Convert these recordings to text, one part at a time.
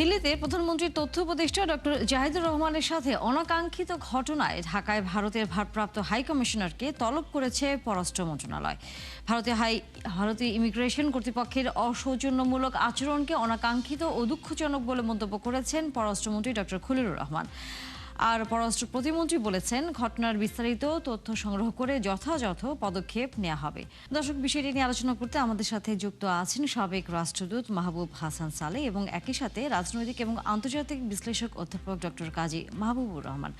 দিল্লিতে প্রধানমন্ত্রীর তথ্য উপদেষ্টা ডক্টর জাহিদুর রহমানের সাথে অনাকাঙ্ক্ষিত ঘটনায় ঢাকায় ভারতের ভারপ্রাপ্ত হাই কমিশনারকে তলব করেছে পররাষ্ট্র মন্ত্রণালয়। ভারতীয় ইমিগ্রেশন কর্তৃপক্ষের অসৌজন্যমূলক আচরণকে অনাকাঙ্ক্ষিত ও দুঃখজনক বলে মন্তব্য করেছেন পররাষ্ট্রমন্ত্রী ডক্টর খলিলুর রহমান। আর পররাষ্ট্র প্রতিমন্ত্রী বলেছেন, ঘটনার বিস্তারিত তথ্য সংগ্রহ করে যথাযথ পদক্ষেপ নেওয়া হবে। দর্শক, বিষয়টি নিয়ে আলোচনা করতে আমাদের সাথে যুক্ত আছেন সাবেক রাষ্ট্রদূত মাহবুব হাসান সালেহ এবং একই সাথে রাজনৈতিক এবং আন্তর্জাতিক বিশ্লেষক অধ্যাপক ডক্টর কাজী মাহবুবুর রহমান।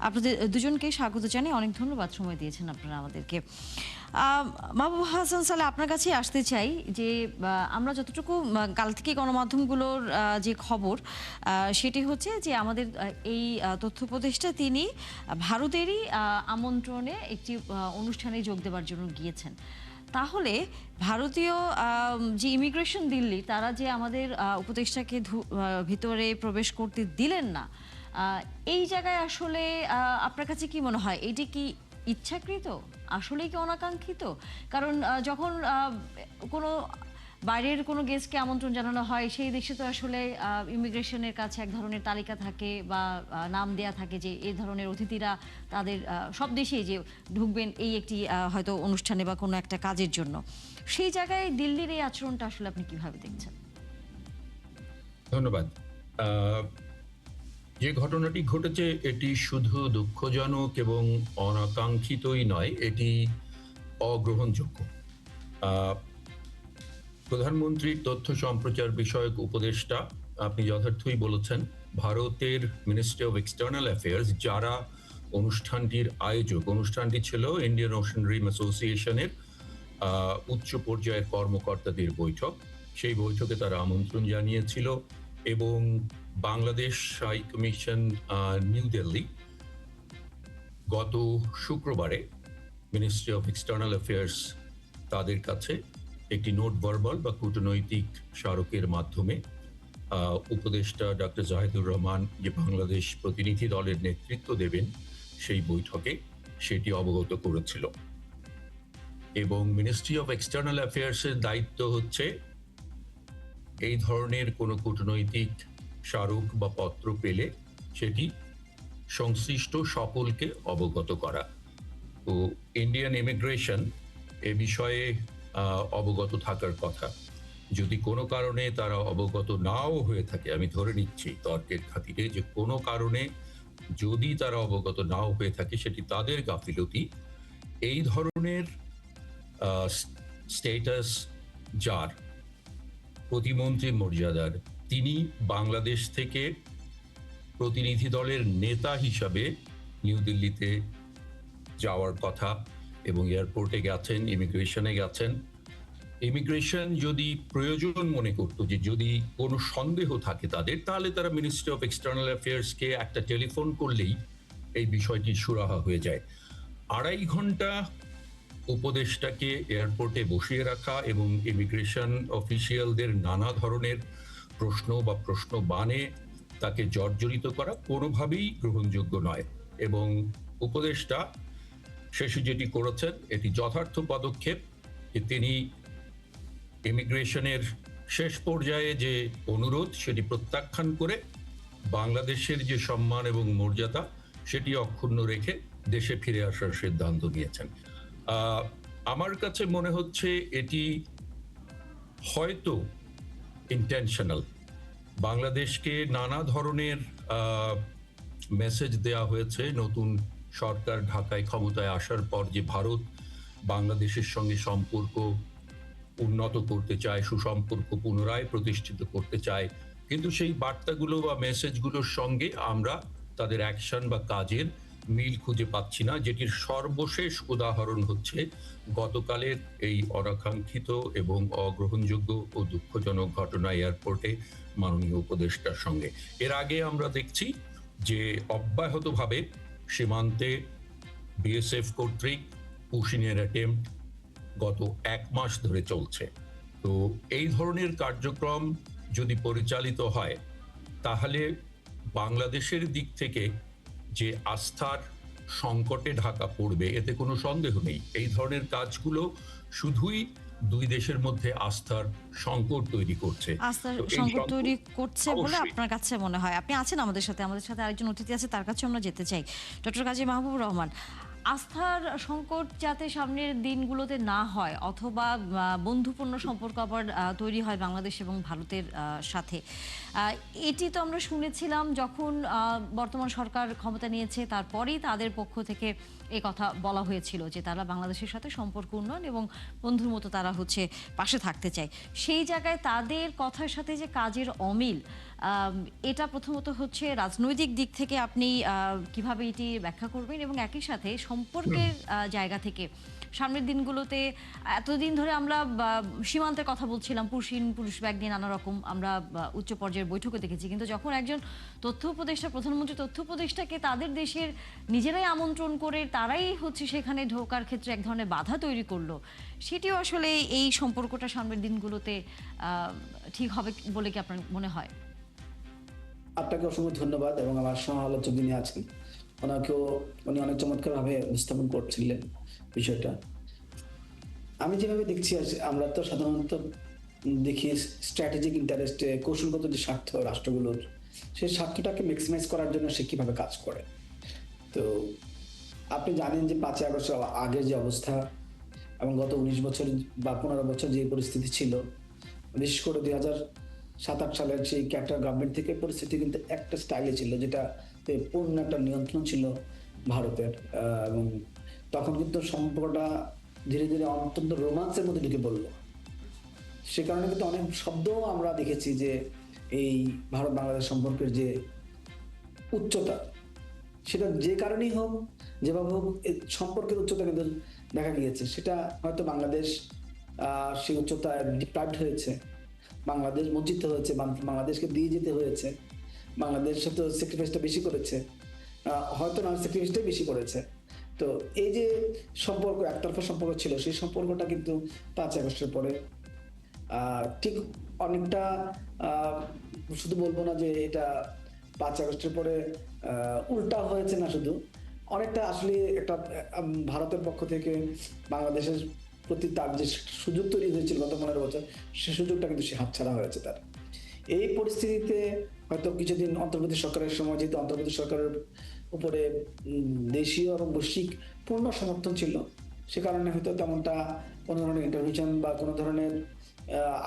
আপনাদের দুজনকে স্বাগত জানিয়ে অনেক ধন্যবাদ সময় দিয়েছেন আপনারা আমাদেরকে। মাহবুব হাসান সালেহ, আপনার কাছে আসতে চাই যে আমরা যতটুকু কাল থেকে গণমাধ্যমগুলোর যে খবর সেটি হচ্ছে যে আমাদের এই তথ্য উপদেষ্টা তিনি ভারতেরই আমন্ত্রণে একটি অনুষ্ঠানে যোগ দেওয়ার জন্য গিয়েছেন। তাহলে ভারতীয় যে ইমিগ্রেশন দিল্লি, তারা যে আমাদের উপদেষ্টাকে ভিতরে প্রবেশ করতে দিলেন না, এই জায়গায় আসলে আপনার কাছে কি মনে হয়, এটি কি ইচ্ছাকৃত, আসলেই কি অনাকাঙ্ক্ষিত? কারণ যখন কোনো বাইরের কোনো গেস্টকে আমন্ত্রণ জানানো হয়, সেই দেশে তো আসলে ইমিগ্রেশনের কাছে এক ধরনের তালিকা থাকে বা নাম দেয়া থাকে যে এই ধরনের অতিথিরা তাদের সব দেশেই যে ঢুকবেন এই একটি হয়তো অনুষ্ঠানে বা কোনো একটা কাজের জন্য। সেই জায়গায় দিল্লির এই আচরণটা আসলে আপনি কিভাবে দেখছেন? ধন্যবাদ। যে ঘটনাটি ঘটেছে এটি শুধু দুঃখজনক এবং অনাকাঙ্ক্ষিতই নয়, এটি অগ্রহণযোগ্য। প্রধানমন্ত্রীর তথ্য সম্প্রচার বিষয়ক উপদেষ্টা, আপনি যথার্থই বলেছেন, ভারতের মিনিস্ট্রি অফ এক্সটার্নাল অ্যাফেয়ার্স যারা অনুষ্ঠানটির আয়োজক, অনুষ্ঠানটি ছিল ইন্ডিয়ান ওশান রিম অ্যাসোসিয়েশনের উচ্চ পর্যায়ের কর্মকর্তাদের বৈঠক। সেই বৈঠকে তারা আমন্ত্রণ জানিয়েছিল এবং Bangladesh high commission new Delhi গত শুক্রবারে মিনিস্ট্রি অফ এক্সটার্নাল অ্যাফেয়ার্স তাদের কাছে একটি নোট ভার্বাল বা কূটনৈতিক স্মারকের মাধ্যমে উপদেষ্টা ডক্টর জাহিদুর রহমান যে বাংলাদেশ প্রতিনিধি দলের নেতৃত্ব দেবেন সেই বৈঠকে সেটি অবগত করেছিল। এবং মিনিস্ট্রি অফ এক্সটার্নাল অ্যাফেয়ার্সের দায়িত্ব হচ্ছে এই ধরনের কোনো কূটনৈতিক স্মারক বা পত্র পেলে সেটি সংশ্লিষ্ট সকলকে অবগত করা। তো ইন্ডিয়ান ইমিগ্রেশন এ বিষয়ে অবগত থাকার কথা। যদি কোনো কারণে তারা অবগত নাও হয়ে থাকে, আমি ধরে নিচ্ছি তর্কের খাতিরে যে কোনো কারণে যদি তারা অবগত নাও হয়ে থাকে, সেটি তাদের গাফিলতি। এই ধরনের স্ট্যাটাস যার, প্রতিমন্ত্রী মর্যাদার, তিনি বাংলাদেশ থেকে প্রতিনিধি দলের নেতা হিসাবে নিউ দিল্লিতে যাওয়ার কথা এবং এয়ারপোর্টে গেছেন, ইমিগ্রেশনে গেছেন। ইমিগ্রেশন যদি প্রয়োজন মনে করত যে যদি কোনো সন্দেহ থাকে তাদের, তাহলে তারা মিনিস্ট্রি অফ এক্সটার্নাল অ্যাফেয়ার্সকে একটা টেলিফোন করলেই এই বিষয়টি সুরাহা হয়ে যায়। 2.5 ঘন্টা উপদেষ্টাকে এয়ারপোর্টে বসিয়ে রাখা এবং ইমিগ্রেশন অফিসিয়ালদের নানা ধরনের প্রশ্ন বা প্রশ্ন বানে তাকে জর্জরিত করা কোনোভাবেই গ্রহণযোগ্য নয়। এবং উপদেষ্টা শেষে যেটি করেছেন এটি যথার্থ পদক্ষেপ। তিনি ইমিগ্রেশনের শেষ পর্যায়ে যে অনুরোধ সেটি প্রত্যাখ্যান করে বাংলাদেশের যে সম্মান এবং মর্যাদা সেটি অক্ষুণ্ণ রেখে দেশে ফিরে আসার সিদ্ধান্ত নিয়েছেন। আমার কাছে মনে হচ্ছে এটি হয়তো ইন্টেনশনাল। বাংলাদেশকে নানা ধরনের মেসেজ দেওয়া হয়েছে নতুন সরকার ঢাকায় ক্ষমতায় আসার পর, যে ভারত বাংলাদেশের সঙ্গে সম্পর্ক উন্নত করতে চায়, সুসম্পর্ক পুনরায় প্রতিষ্ঠিত করতে চায়। কিন্তু সেই বার্তাগুলো বা মেসেজগুলোর সঙ্গে আমরা তাদের অ্যাকশন বা কাজের মিল খুঁজে পাচ্ছি না, যেটির সর্বশেষ উদাহরণ হচ্ছে গতকালের এই অনাকাঙ্ক্ষিত এবং অগ্রহণযোগ্য ও দুঃখজনক ঘটনা এয়ারপোর্টে মাননীয় উপদেষ্টার সঙ্গে। এর আগে আমরা দেখছি যে অব্যাহতভাবে সীমান্তে বিএসএফ কর্তৃক পুশিংয়ের অ্যাটেম্পট গত 1 মাস ধরে চলছে। তো এই ধরনের কার্যক্রম যদি পরিচালিত হয় তাহলে বাংলাদেশের দিক থেকে যে আস্থার সংকটে ঢাকা পড়বে এতে কোনো সন্দেহ নেই। এই ধরনের কাজগুলো শুধুই দুই দেশের মধ্যে আস্থার সংকট তৈরি করছে। আস্থার তো এই সংকট সংকট তৈরি করছে বলে অবশ্যই আপনার কাছে মনে হয়? আপনি আছেন আমাদের সাথে আরেকজন অতিথি আছে, তার কাছেও আমরা যেতে চাই। ডক্টর কাজী মাহবুবুর রহমান, আস্থার সংকট যাতে সামনের দিনগুলোতে না হয়, অথবা বন্ধুপূর্ণ সম্পর্ক আবার তৈরি হয় বাংলাদেশ এবং ভারতের সাথে। এটি তো আমরা শুনেছিলাম যখন বর্তমান সরকার ক্ষমতা নিয়েছে, তারপরেই তাদের পক্ষ থেকে এ কথা বলা হয়েছিল যে তারা বাংলাদেশের সাথে সম্পর্ক উন্নয়ন এবং বন্ধুর মতো তারা পাশে থাকতে চায়। সেই জায়গায় তাদের কথার সাথে যে কাজের অমিল, এটা প্রথমত রাজনৈতিক দিক থেকে আপনি কিভাবে এটি ব্যাখ্যা করবেন, এবং একই সাথে সম্পর্কের জায়গা থেকে সামনের দিনগুলোতে এতদিন ধরে আমরা সীমান্তের কথা বলছিলাম, পুরুষ ব্যাগ নিয়ে নানা রকম আমরা উচ্চ পর্যায়ের বৈঠকে দেখেছি, কিন্তু যখন একজন তথ্য উপদেষ্টা, প্রধানমন্ত্রী তথ্য উপদেষ্টাকে তাদের দেশের নিজেরাই আমন্ত্রণ করে তারাই সেখানে ঢোকার ক্ষেত্রে এক ধরনের বাধা তৈরি করলো, সেটিও আসলে এই সম্পর্কটা সামনের দিনগুলোতে ঠিক হবে বলে কি আপনার মনে হয়? আপনাকে অসংখ্য ধন্যবাদ, এবং আমার সহ-আলোচক যিনি আছেন উনি অনেক চমৎকারভাবে উপস্থাপন করছিলেন বিষয়টা। আমি যেভাবে দেখছি, আমরা তো সাধারণত দেখি স্ট্র্যাটেজিক ইন্টারেস্টে, কৌশলগত যে স্বার্থ রাষ্ট্রগুলোর, সেই স্বার্থটাকে ম্যাক্সিমাইজ করার জন্য সে কিভাবে কাজ করে। তো আপনি জানেন যে 5ই আগস্ট আগের যে অবস্থা এবং গত 19 বছর বা 15 বছর যে পরিস্থিতি ছিল, বিশেষ করে 2007-8 সালের সেই ক্যাপ্টার গভর্নমেন্ট থেকে পরিস্থিতি কিন্তু একটা স্টাইলে ছিল, যেটা পূর্ণ একটা নিয়ন্ত্রণ ছিল ভারতের। এবং তখন কিন্তু সম্পর্কটা ধীরে ধীরে অত্যন্ত রোমান্সের মধ্যে ঢুকে পড়লো। সে কারণে কিন্তু অনেক শব্দও আমরা দেখেছি যে এই ভারত বাংলাদেশ সম্পর্কের যে উচ্চতা, সেটা যে কারণেই হোক, যেভাবে হোক, সম্পর্কের উচ্চতা কিন্তু দেখা গিয়েছে। সেটা হয়তো বাংলাদেশ সেই উচ্চতায় ডিপ্রাইভড হয়েছে, বাংলাদেশ বঞ্চিত হয়েছে, বাংলাদেশকে দিয়ে যেতে হয়েছে, বাংলাদেশ সাথে স্যাক্রিফাইসটা বেশি করেছে, হয়তো না স্যাক্রিফাইসটাই বেশি করেছে। তো এই যে সম্পর্ক, একতরফা সম্পর্ক ছিল, সেই সম্পর্কটা কিন্তু 5 আগস্টের পরে ঠিক অনেকটা, শুধু বলবো না যে এটা 5 আগস্টের পরে উল্টা হয়েছে, না, শুধু অনেকটা আসলে একটা ভারতের পক্ষ থেকে বাংলাদেশের প্রতি তার যে সুযোগ তৈরি হয়েছিল গত 15 বছর, সে সুযোগটা কিন্তু সে হাতছাড়া হয়েছে তার। এই পরিস্থিতিতে হয়তো কিছুদিন অন্তর্বর্তী সরকারের সময়, যেহেতু অন্তর্বর্তী সরকারের উপরে দেশীয় এবং বৈশ্বিক পূর্ণ সমর্থন ছিল, সে কারণে হয়তো তেমনটা কোনো ধরনের ইন্টারভিশন বা কোনো ধরনের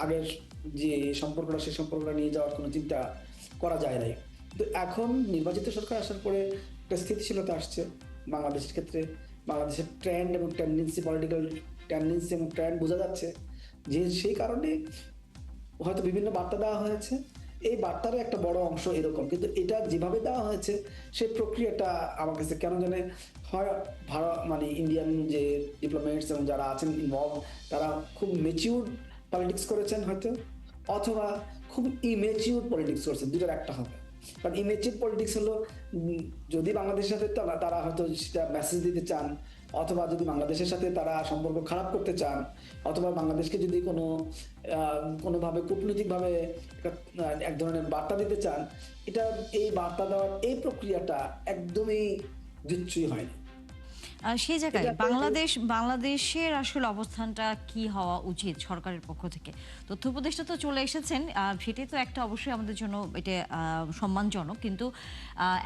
আগের যে সম্পর্কটা, সেই সম্পর্কটা নিয়ে যাওয়ার কোনো চিন্তা করা যায় নাই। কিন্তু এখন নির্বাচিত সরকার আসার পরে একটা স্থিতিশীলতা আসছে বাংলাদেশের ক্ষেত্রে। বাংলাদেশের ট্রেন্ড এবং টেন্ডেন্সি, পলিটিক্যাল টেন্ডেন্সি এবং ট্রেন্ড বোঝা যাচ্ছে, যে সেই কারণে হয়তো বিভিন্ন বার্তা দেওয়া হয়েছে। এই বার্তারও একটা বড় অংশ এরকম, কিন্তু এটা যেভাবে দেওয়া হয়েছে সেই প্রক্রিয়াটা আমার কাছে কেন জানে হয় ভারত, মানে ইন্ডিয়ান যে ডিপ্লোমেটস এবং যারা আছেন ইনভলভ, তারা খুব ম্যাচিউর পলিটিক্স করেছেন হয়তো, অথবা খুব ইমেচিউর পলিটিক্স করেছেন, দুটোর একটা হবে। কারণ ইমেচিউর পলিটিক্স হলো যদি বাংলাদেশের সাথে তারা হয়তো সেটা মেসেজ দিতে চান, অথবা যদি বাংলাদেশের সাথে তারা সম্পর্ক খারাপ করতে চান, অথবা বাংলাদেশকে যদি কোনোভাবে কূটনৈতিকভাবে এক ধরনের বার্তা দিতে চান, এটা এই বার্তা দেওয়ার এই প্রক্রিয়াটা একদমই যুচ্ছুই হয়নি। সেই জায়গায় বাংলাদেশের আসলে অবস্থানটা কি হওয়া উচিত সরকারের পক্ষ থেকে? তথ্য উপদেষ্টা তো চলে এসেছেন, সেটাই তো একটা অবশ্যই আমাদের জন্য এটা সম্মানজনক, কিন্তু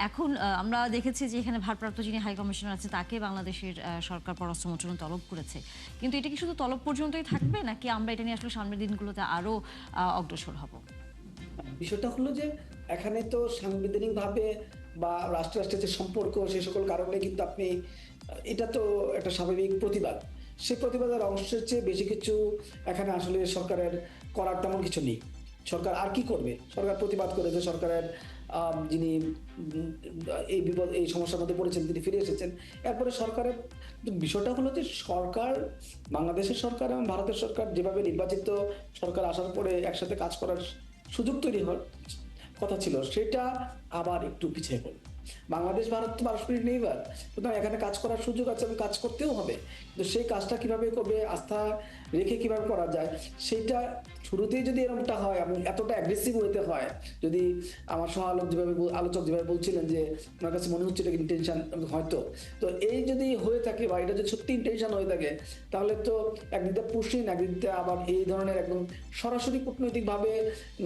এখন আমরা দেখেছি যে এখানে ভারপ্রাপ্ত যিনি হাই কমিশনার আছে, তাকে বাংলাদেশের সরকার পররাষ্ট্র মন্ত্রণালয় তলব করেছে। কিন্তু এটা কি শুধু তলব পর্যন্তই থাকবে, নাকি আমরা এটা নিয়ে আসলে সামনের দিনগুলোতে আরো অগ্রসর হব? বিষয়টা হলো যে এখানে তো সাংবিধানিকভাবে বা রাষ্ট্র রাষ্ট্রের যে সম্পর্ক, সেই সকল কারণে কিন্তু আপনি, এটা তো একটা স্বাভাবিক প্রতিবাদ, সেই প্রতিবাদের অংশের চেয়ে বেশি কিছু এখানে আসলে সরকারের করার তেমন কিছু নেই। সরকার আর কি করবে? সরকার প্রতিবাদ করেছে, সরকারের যিনি এই সমস্যার মধ্যে পড়েছেন তিনি ফিরে এসেছেন। এরপরে সরকারের বিষয়টা হলো যে সরকার, বাংলাদেশের সরকার এবং ভারতের সরকার যেভাবে নির্বাচিত সরকার আসার পরে একসাথে কাজ করার সুযোগ তৈরি হওয়ার কথা ছিল, সেটা আবার একটু পিছিয়ে পড়ল। বাংলাদেশ ভারত তো পারস্পরিক নেইবার, সুতরাং এখানে কাজ করার সুযোগ আছে এবং কাজ করতেও হবে। কিন্তু সেই কাজটা কিভাবে করবে, আস্থা রেখে কিভাবে করা যায়, সেইটা শুরুতেই যদি এরকমটা হয় এবং এতটা অ্যাগ্রেসিভ হইতে হয়, যদি আমার আলোচক যেভাবে বলছিলেন যে ওনার কাছে মনে হচ্ছে এটা ইন্টেনশন হয়তো, তো এই যদি হয়ে থাকে বা এটা যদি সত্যি ইন্টেনশন হয়ে থাকে, তাহলে তো একদিকে পুশিং, একদিকে আবার এই ধরনের একদম সরাসরি কূটনৈতিকভাবে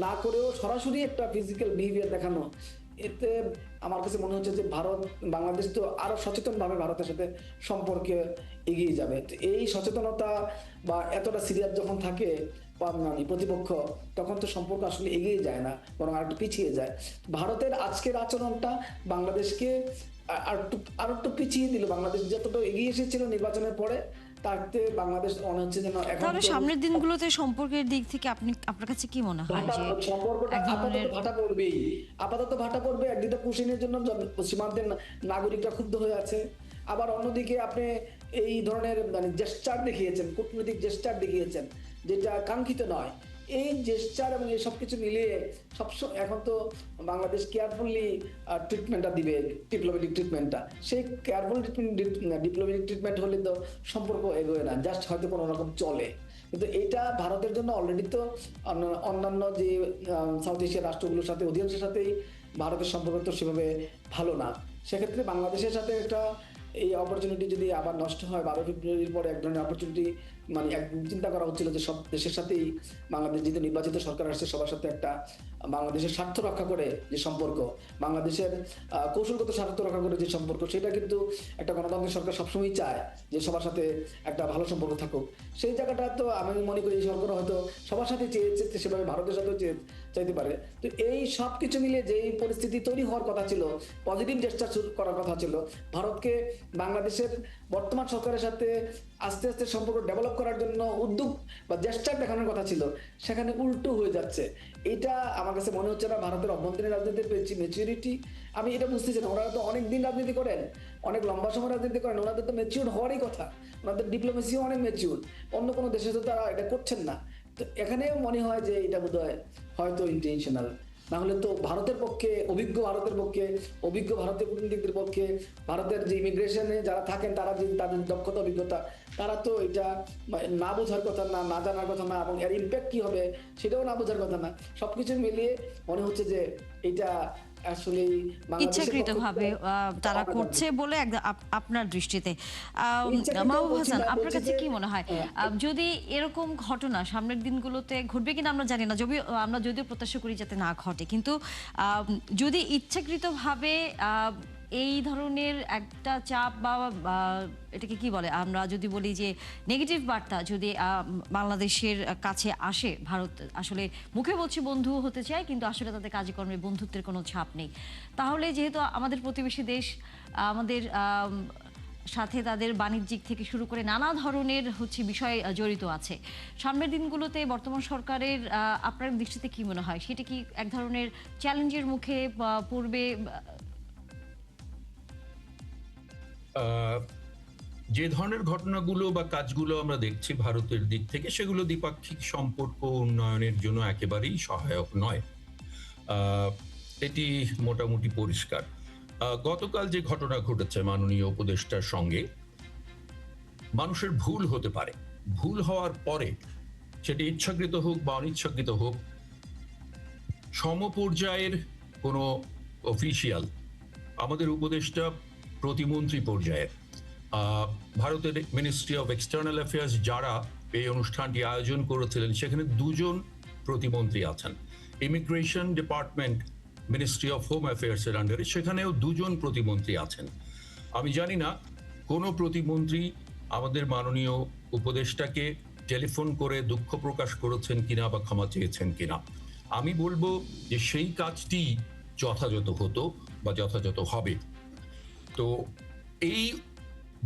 না করেও সরাসরি একটা ফিজিক্যাল বিহেভিয়ার দেখানো, এতে আমার কাছে মনে হচ্ছে যে ভারত বাংলাদেশ তো আরো সচেতনভাবে ভারতের সাথে সম্পর্কে এগিয়ে যাবে। তো এই সচেতনতা বা এতটা সিরিয়াস যখন থাকে প্রতিপক্ষ, তখন তো সম্পর্ক আসলে এগিয়ে যায় না, বরং আর একটু পিছিয়ে যায়। ভারতের আজকের আচরণটা বাংলাদেশকে আর একটু পিছিয়ে দিল। বাংলাদেশ যতটা এগিয়ে এসেছিল নির্বাচনের পরে, তাতে বাংলাদেশ মনে হচ্ছে যেন এখন তাহলে সামনের দিনগুলোতে সম্পর্কের দিক থেকে আপনার কাছে কি মনে হয় যে সম্পর্কটা এক ধরনের আপাতত ভাটা পড়বেই, আপাতত ভাটা পড়বে। একদিকে পুশিনের জন্য সীমান্তের নাগরিকরা ক্ষুব্ধ হয়ে আছে, আবার অন্যদিকে আপনি এই ধরনের মানে জেস্টার দেখিয়েছেন, কূটনৈতিক জেস্টার দেখিয়েছেন, যেটা কাঙ্ক্ষিত নয়। এই জেস্টার এবং এই সব কিছু মিলিয়ে সবসময় এখন তো বাংলাদেশ কেয়ারফুলি ট্রিটমেন্টটা দিবে, ডিপ্লোম্যাটিক ট্রিটমেন্টটা। সেই কেয়ারফুল ডিপ্লোম্যাটিক ট্রিটমেন্ট হলে তো সম্পর্ক এগোয় না, জাস্ট হয়তো কোনো রকম চলে। কিন্তু এটা ভারতের জন্য অলরেডি তো অন্যান্য যে সাউথ এশিয়ার রাষ্ট্রগুলোর সাথে অধিকাংশের সাথেই ভারতের সম্পর্ক তো সেভাবে ভালো না। সেক্ষেত্রে বাংলাদেশের সাথে একটা এই অপরচুনিটি যদি আবার নষ্ট হয়, 12 ফেব্রুয়ারির পরে এক ধরনের অপরচুনিটি, মানে চিন্তা করা হচ্ছিল যে সব দেশের সাথেই বাংলাদেশ যেহেতু নির্বাচিত সরকার আসছে, সবার সাথে একটা বাংলাদেশের স্বার্থ রক্ষা করে যে সম্পর্ক, বাংলাদেশের কৌশলগত স্বার্থ রক্ষা করে যে সম্পর্ক, সেটা কিন্তু একটা গণতান্ত্রিক সরকার সবসময় চায় যে সবার সাথে একটা ভালো সম্পর্ক থাকুক। সেই জায়গাটা তো আমি মনে করি এই সরকার হয়তো সবার সাথে চেয়েছে, সেভাবে ভারতের সাথেও চাইতে পারে। তো এই সব কিছু মিলে যে পরিস্থিতি তৈরি হওয়ার কথা ছিল, পজিটিভ জেস্টার করার কথা ছিল, ভারতকে বাংলাদেশের বর্তমান সরকারের সাথে আস্তে আস্তে সম্পর্ক ডেভেলপ করার জন্য উদ্যোগ বা জেস্টার দেখানোর কথা ছিল, সেখানে উল্টো হয়ে যাচ্ছে। এটা আমার কাছে মনে হচ্ছে না ভারতের অভ্যন্তরীণ রাজনীতির ম্যাচুরিটি। আমি এটা বুঝতেছি না, ওনারা তো অনেক দিন রাজনীতি করেন, অনেক লম্বা সময় রাজনীতি করেন, ওনাদের তো ম্যাচিউর হওয়ারই কথা, ওনাদের ডিপ্লোমেসিও অনেক ম্যাচিউর। অন্য কোনো দেশে তো তারা এটা করছেন না। তো এখানেও মনে হয় যে এটা বোধহয় হয়তো ইন্টেনশনাল, না হলে তো ভারতের পক্ষে অভিজ্ঞ ভারতীয় কূটনীতিকদের পক্ষে, ভারতের যে ইমিগ্রেশনে যারা থাকেন তারা যে তাদের দক্ষতা অভিজ্ঞতা, তারা তো এটা না বোঝার কথা না, না জানার কথা না, এবং এর ইম্প্যাক্ট কি হবে সেটাও না বোঝার কথা না। সবকিছু মিলিয়ে মনে হচ্ছে যে এটা আসলেই ইচ্ছাকৃতভাবে তারা করছে বলে আপনার দৃষ্টিতে। মাহবুব হাসান, আপনার কাছে কি মনে হয় যদি এরকম ঘটনা সামনের দিনগুলোতে ঘটবে কিনা আমরা জানি না, আমরা যদিও প্রত্যাশা করি যাতে না ঘটে, কিন্তু যদি ইচ্ছাকৃতভাবে এই ধরনের একটা চাপ বা এটাকে কি বলে, আমরা যদি বলি যে নেগেটিভ বার্তা যদি বাংলাদেশের কাছে আসে, ভারত আসলে মুখে বলছে বন্ধু হতে চায় কিন্তু আসলে তাদের কাজকর্মে বন্ধুত্বের কোনো ছাপ নেই, তাহলে যেহেতু আমাদের প্রতিবেশী দেশ, আমাদের সাথে তাদের বাণিজ্যিক থেকে শুরু করে নানা ধরনের বিষয় জড়িত আছে, সামনের দিনগুলোতে বর্তমান সরকারের আপনার দৃষ্টিতে কি মনে হয় সেটা কি এক ধরনের চ্যালেঞ্জের মুখে পড়বে? যে ধরনের ঘটনাগুলো বা কাজগুলো আমরা দেখছি ভারতের দিক থেকে, সেগুলো দ্বিপাক্ষিক সম্পর্ক উন্নয়নের জন্য একেবারেই সহায়ক নয়, এটি মোটামুটি পরিষ্কার। গতকাল যে ঘটনা ঘটেছে মাননীয় উপদেষ্টার সঙ্গে, মানুষের ভুল হতে পারে, ভুল হওয়ার পরে সেটি ইচ্ছাকৃত হোক বা অনিচ্ছাকৃত হোক, সমপর্যায়ের কোনো অফিসিয়াল, আমাদের উপদেষ্টা প্রতিমন্ত্রী পর্যায়ের, ভারতের মিনিস্ট্রি অফ এক্সটার্নাল অ্যাফেয়ার্স যারা এই অনুষ্ঠানটি আয়োজন করেছিলেন, সেখানে দুজন প্রতিমন্ত্রী আছেন। Immigration department ministry of home অ্যাফেয়ার্সের আন্ডারে, সেখানেও দুজন প্রতিমন্ত্রী আছেন। আমি জানি না কোনো প্রতিমন্ত্রী আমাদের মাননীয় উপদেষ্টাকে টেলিফোন করে দুঃখ প্রকাশ করেছেন কিনা বা ক্ষমা চেয়েছেন কিনা। আমি বলবো যে সেই কাজটি যথাযথ হতো বা যথাযথ হবে। তো এই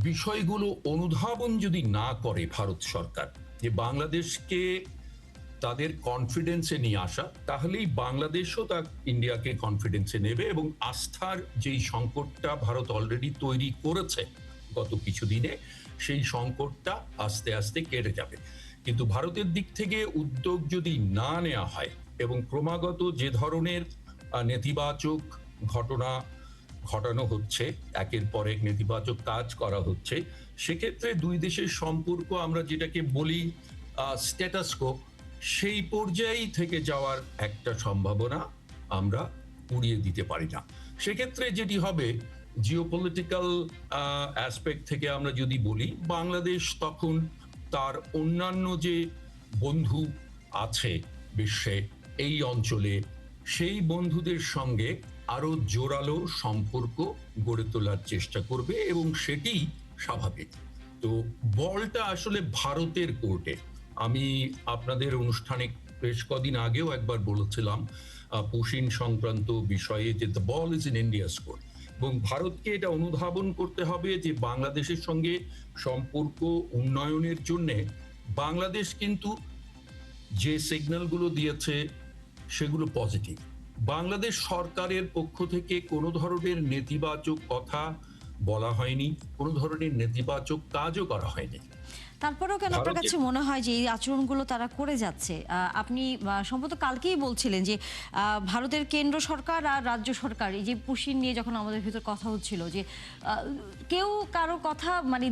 বিষয়গুলো অনুধাবন যদি না করে ভারত সরকার, যে বাংলাদেশকে তাদের কনফিডেন্সে নিয়ে আসা, তাহলেই বাংলাদেশও তা ইন্ডিয়াকে কনফিডেন্সে নেবে এবং আস্থার যেই সংকটটা ভারত অলরেডি তৈরি করেছে গত কিছুদিনে, সেই সংকটটা আস্তে আস্তে কেটে যাবে। কিন্তু ভারতের দিক থেকে উদ্যোগ যদি না নেওয়া হয় এবং ক্রমাগত যে ধরনের নেতিবাচক ঘটনা ঘটানো হচ্ছে, একের পর এক নেতিবাচক কাজ করা হচ্ছে, সেক্ষেত্রে দুই দেশের সম্পর্ক আমরা যেটাকে বলি স্ট্যাটাসকো, সেই পর্যায়েই থেকে যাওয়ার একটা সম্ভাবনা আমরা উড়িয়ে দিতে পারি না। সেক্ষেত্রে যেটি হবে, জিওপলিটিক্যাল অ্যাসপেক্ট থেকে আমরা যদি বলি, বাংলাদেশ তখন তার অন্যান্য যে বন্ধু আছে বিশ্বে, এই অঞ্চলে, সেই বন্ধুদের সঙ্গে আরো জোরালো সম্পর্ক গড়ে তোলার চেষ্টা করবে, এবং সেটি স্বাভাবিক। তো বলটা আসলে ভারতের কোর্টে। আমি আপনাদের অনুষ্ঠানে বেশ কদিন আগেও একবার বলেছিলাম পুশিন সংক্রান্ত বিষয়ে, যে the ball is in India's court, এবং ভারতকে এটা অনুধাবন করতে হবে যে বাংলাদেশের সঙ্গে সম্পর্ক উন্নয়নের জন্য বাংলাদেশ কিন্তু যে সিগন্যালগুলো দিয়েছে সেগুলো পজিটিভ। বাংলাদেশ সরকারের পক্ষ থেকে কোনো ধরনের নেতিবাচক কথা বলা হয়নি, কোনো ধরনের নেতিবাচক কাজও করা হয়নি। তারপরেও কেন আপনার কাছে মনে হয় যে এই আচরণগুলো তারা করে যাচ্ছে? আপনি সম্ভবত কালকেই বলছিলেন যে ভারতের কেন্দ্র সরকার আর রাজ্য সরকার, এই যে পুশিন নিয়ে যখন আমাদের ভিতর কথা হচ্ছিল, যে কেউ কারো কথা, মানে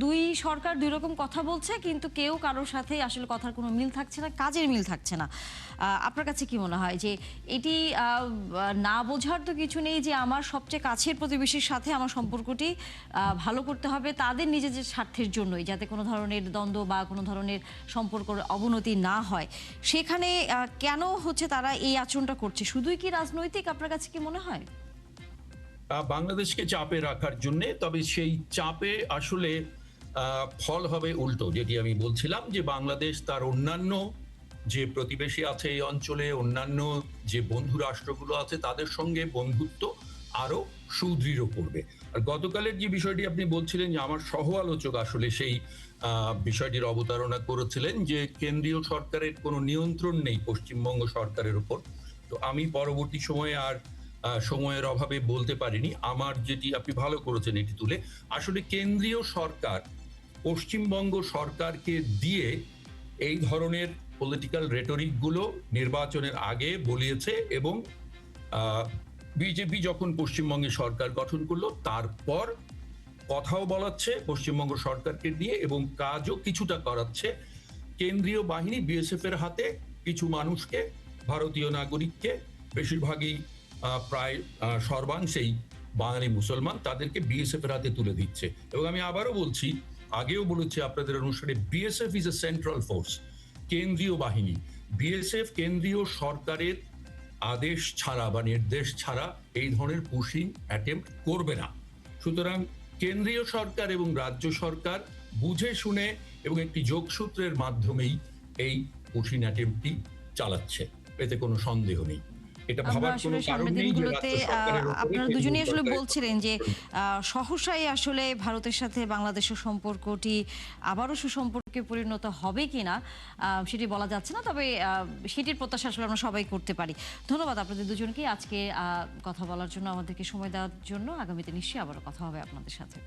দুই সরকার দুই রকম কথা বলছে, কিন্তু কেউ কারোর সাথে আসলে কথার কোনো মিল থাকছে না, কাজের মিল থাকছে না। আপনার কাছে কি মনে হয় যে এটি না বোঝার তো কিছু নেই, যে আমার সবচেয়ে কাছের প্রতিবেশীর সাথে আমার সম্পর্কটি ভালো করতে হবে তাদের নিজেদের স্বার্থের জন্যই, যাতে কোনো ধরনের দ্বন্দ্ব বা কোনো ধরনের সম্পর্কের অবনতি না হয়। সেখানে কেন হচ্ছে তারা এই আচরণটা করছে? শুধুই কি রাজনৈতিক, আপনার কাছে কি মনে হয়? বাংলাদেশকে চাপে রাখার জন্য, তবে সেই চাপে আসলে ফল হবে উল্টো, যেটি আমি বলছিলাম, যে বাংলাদেশ তার অন্যান্য যে প্রতিবেশী আছে এই অঞ্চলে, অন্যান্য যে বন্ধু রাষ্ট্রগুলো আছে, তাদের সঙ্গে বন্ধুত্ব আরো সুদৃঢ় করবে। আর গতকালের যে বিষয়টি আপনি বলছিলেন, যে আমার সহ আলোচক আসলে সেই বিষয়টির অবতারণা করেছিলেন, যে কেন্দ্রীয় সরকারের কোনো নিয়ন্ত্রণ নেই পশ্চিমবঙ্গ সরকারের উপর। তো আমি পরবর্তী সময়ে আর সময়ের অভাবে বলতে পারিনি। আমার যেটি আপনি ভালো করেছেন এটি তুলে, আসলে কেন্দ্রীয় সরকার পশ্চিমবঙ্গ সরকারকে দিয়ে এই ধরনের পলিটিক্যাল রেটরিক গুলো নির্বাচনের আগে বলিয়েছে, এবং বিজেপি যখন পশ্চিমবঙ্গে সরকার গঠন করলো, তারপর কথাও বলাচ্ছে পশ্চিমবঙ্গ সরকারকে দিয়ে, এবং কাজও কিছুটা করাচ্ছে। কেন্দ্রীয় বাহিনী বিএসএফ এর হাতে কিছু মানুষকে, ভারতীয় নাগরিককে, বেশিরভাগই প্রায় সর্বাংশেই বাঙালি মুসলমান, তাদেরকে বিএসএফ এর হাতে তুলে দিচ্ছে। এবং আমি আবারও বলছি, আগেও বলেছি আপনাদের অনুষ্ঠানে, BSF is a central force, কেন্দ্রীয় বাহিনী। বিএসএফ কেন্দ্রীয় সরকারের আদেশ ছাড়া বা নির্দেশ ছাড়া এই ধরনের পুশিং অ্যাটেম্প্ট করবে না। সুতরাং কেন্দ্রীয় সরকার এবং রাজ্য সরকার বুঝে শুনে এবং একটি যোগসূত্রের মাধ্যমেই এই পুশিং অ্যাটেম্পটি চালাচ্ছে, এতে কোনো সন্দেহ নেই। এটা ভাবার কোনো কারণ নেই যে রাজ্য সরকারের উপরে আপনারা দুজনেই আসলে সরকারের বলছিলেন যে সহসাই আসলে ভারতের সাথে বাংলাদেশের সম্পর্কটি আবারও সুসম্পর্কে পরিণত হবে কিনা সেটি বলা যাচ্ছে না, তবে সেটির প্রত্যাশা আসলে আমরা সবাই করতে পারি। ধন্যবাদ আপনাদের দুজনকে আজকে কথা বলার জন্য, আমাদেরকে সময় দেওয়ার জন্য। আগামীতে নিশ্চয়ই আবারও কথা হবে আপনাদের সাথে।